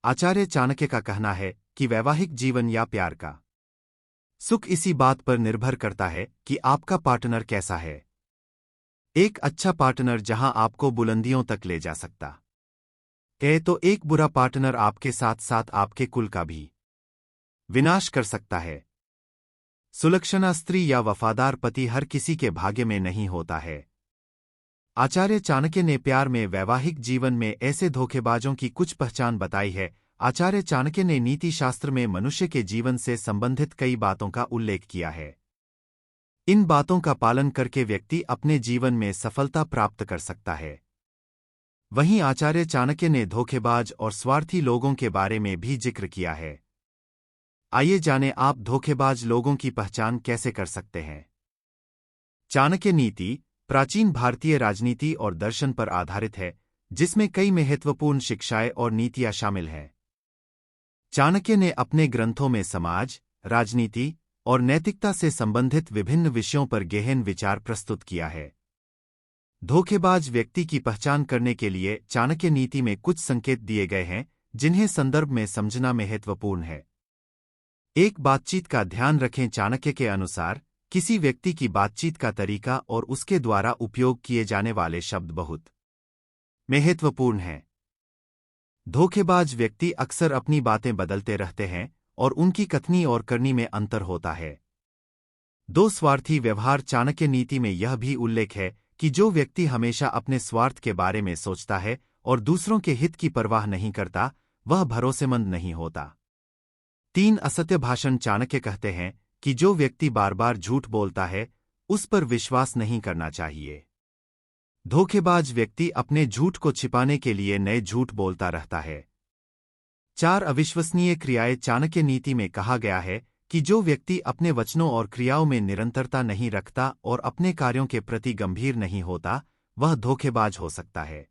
आचार्य चाणक्य का कहना है कि वैवाहिक जीवन या प्यार का सुख इसी बात पर निर्भर करता है कि आपका पार्टनर कैसा है। एक अच्छा पार्टनर जहां आपको बुलंदियों तक ले जा सकता है, तो एक बुरा पार्टनर आपके साथ साथ आपके कुल का भी विनाश कर सकता है। सुलक्षणा स्त्री या वफादार पति हर किसी के भाग्य में नहीं होता है। आचार्य चाणक्य ने प्यार में वैवाहिक जीवन में ऐसे धोखेबाजों की कुछ पहचान बताई है। आचार्य चाणक्य ने नीति शास्त्र में मनुष्य के जीवन से संबंधित कई बातों का उल्लेख किया है। इन बातों का पालन करके व्यक्ति अपने जीवन में सफलता प्राप्त कर सकता है। वहीं आचार्य चाणक्य ने धोखेबाज और स्वार्थी लोगों के बारे में भी जिक्र किया है। आइए जानें आप धोखेबाज लोगों की पहचान कैसे कर सकते हैं। चाणक्य नीति प्राचीन भारतीय राजनीति और दर्शन पर आधारित है, जिसमें कई महत्वपूर्ण शिक्षाएं और नीतियां शामिल हैं। चाणक्य ने अपने ग्रंथों में समाज, राजनीति और नैतिकता से संबंधित विभिन्न विषयों पर गहन विचार प्रस्तुत किया है। धोखेबाज व्यक्ति की पहचान करने के लिए चाणक्य नीति में कुछ संकेत दिए गए हैं, जिन्हें संदर्भ में समझना महत्वपूर्ण है। एक बातचीत का ध्यान रखें। चाणक्य के अनुसार किसी व्यक्ति की बातचीत का तरीका और उसके द्वारा उपयोग किए जाने वाले शब्द बहुत महत्वपूर्ण हैं। धोखेबाज व्यक्ति अक्सर अपनी बातें बदलते रहते हैं और उनकी कथनी और करनी में अंतर होता है। दो स्वार्थी व्यवहार। चाणक्य नीति में यह भी उल्लेख है कि जो व्यक्ति हमेशा अपने स्वार्थ के बारे में सोचता है और दूसरों के हित की परवाह नहीं करता, वह भरोसेमंद नहीं होता। 3 असत्य भाषण। चाणक्य कहते हैं कि जो व्यक्ति बार बार झूठ बोलता है, उस पर विश्वास नहीं करना चाहिए। धोखेबाज व्यक्ति अपने झूठ को छिपाने के लिए नए झूठ बोलता रहता है। 4 अविश्वसनीय क्रियाएं। चाणक्य नीति में कहा गया है कि जो व्यक्ति अपने वचनों और क्रियाओं में निरंतरता नहीं रखता और अपने कार्यों के प्रति गंभीर नहीं होता, वह धोखेबाज हो सकता है।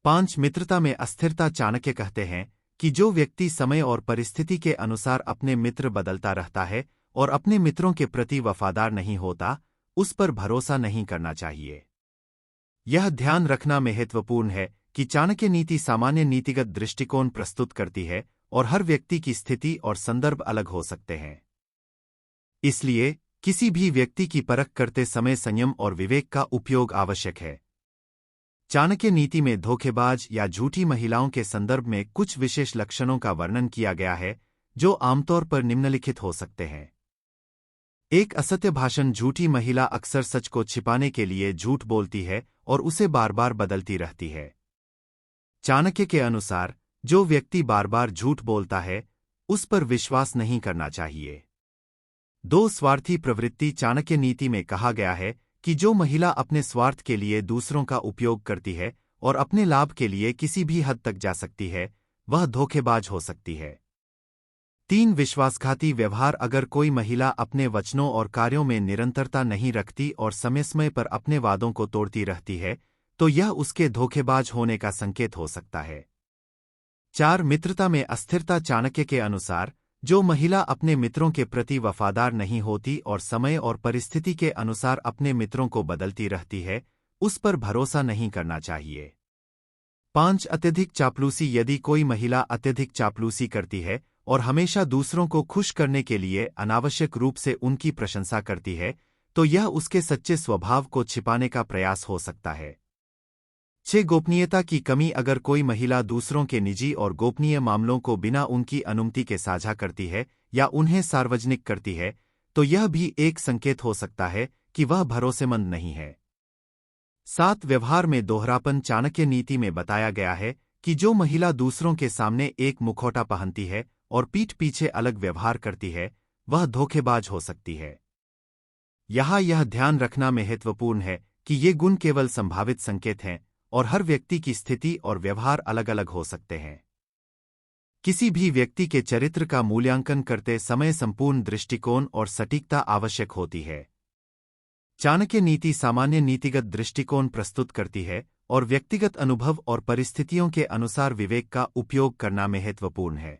5 मित्रता में अस्थिरता। चाणक्य कहते हैं कि जो व्यक्ति समय और परिस्थिति के अनुसार अपने मित्र बदलता रहता है और अपने मित्रों के प्रति वफादार नहीं होता, उस पर भरोसा नहीं करना चाहिए। यह ध्यान रखना महत्वपूर्ण है कि चाणक्य नीति सामान्य नीतिगत दृष्टिकोण प्रस्तुत करती है और हर व्यक्ति की स्थिति और संदर्भ अलग हो सकते हैं। इसलिए किसी भी व्यक्ति की परख करते समय संयम और विवेक का उपयोग आवश्यक है। चाणक्य नीति में धोखेबाज या झूठी महिलाओं के संदर्भ में कुछ विशेष लक्षणों का वर्णन किया गया है, जो आमतौर पर निम्नलिखित हो सकते हैं। 1 असत्य भाषण। झूठी महिला अक्सर सच को छिपाने के लिए झूठ बोलती है और उसे बार बार बदलती रहती है। चाणक्य के अनुसार जो व्यक्ति बार बार झूठ बोलता है, उस पर विश्वास नहीं करना चाहिए। 2 स्वार्थी प्रवृत्ति। चाणक्य नीति में कहा गया है कि जो महिला अपने स्वार्थ के लिए दूसरों का उपयोग करती है और अपने लाभ के लिए किसी भी हद तक जा सकती है, वह धोखेबाज हो सकती है। 3 विश्वासघाती व्यवहार। अगर कोई महिला अपने वचनों और कार्यों में निरंतरता नहीं रखती और समय समय पर अपने वादों को तोड़ती रहती है, तो यह उसके धोखेबाज होने का संकेत हो सकता है। 4 मित्रता में अस्थिरता। चाणक्य के अनुसार जो महिला अपने मित्रों के प्रति वफादार नहीं होती और समय और परिस्थिति के अनुसार अपने मित्रों को बदलती रहती है, उस पर भरोसा नहीं करना चाहिए। 5 अत्यधिक चापलूसी। यदि कोई महिला अत्यधिक चापलूसी करती है और हमेशा दूसरों को खुश करने के लिए अनावश्यक रूप से उनकी प्रशंसा करती है, तो यह उसके सच्चे स्वभाव को छिपाने का प्रयास हो सकता है। 6 गोपनीयता की कमी। अगर कोई महिला दूसरों के निजी और गोपनीय मामलों को बिना उनकी अनुमति के साझा करती है या उन्हें सार्वजनिक करती है, तो यह भी एक संकेत हो सकता है कि वह भरोसेमंद नहीं है। 7 व्यवहार में दोहरापन। चाणक्य नीति में बताया गया है कि जो महिला दूसरों के सामने एक मुखौटा पहनती है और पीठ पीछे अलग व्यवहार करती है, वह धोखेबाज हो सकती है। यहाँ यह ध्यान रखना महत्वपूर्ण है कि ये गुण केवल संभावित संकेत हैं और हर व्यक्ति की स्थिति और व्यवहार अलग अलग हो सकते हैं। किसी भी व्यक्ति के चरित्र का मूल्यांकन करते समय संपूर्ण दृष्टिकोण और सटीकता आवश्यक होती है। चाणक्य नीति सामान्य नीतिगत दृष्टिकोण प्रस्तुत करती है और व्यक्तिगत अनुभव और परिस्थितियों के अनुसार विवेक का उपयोग करना महत्वपूर्ण है।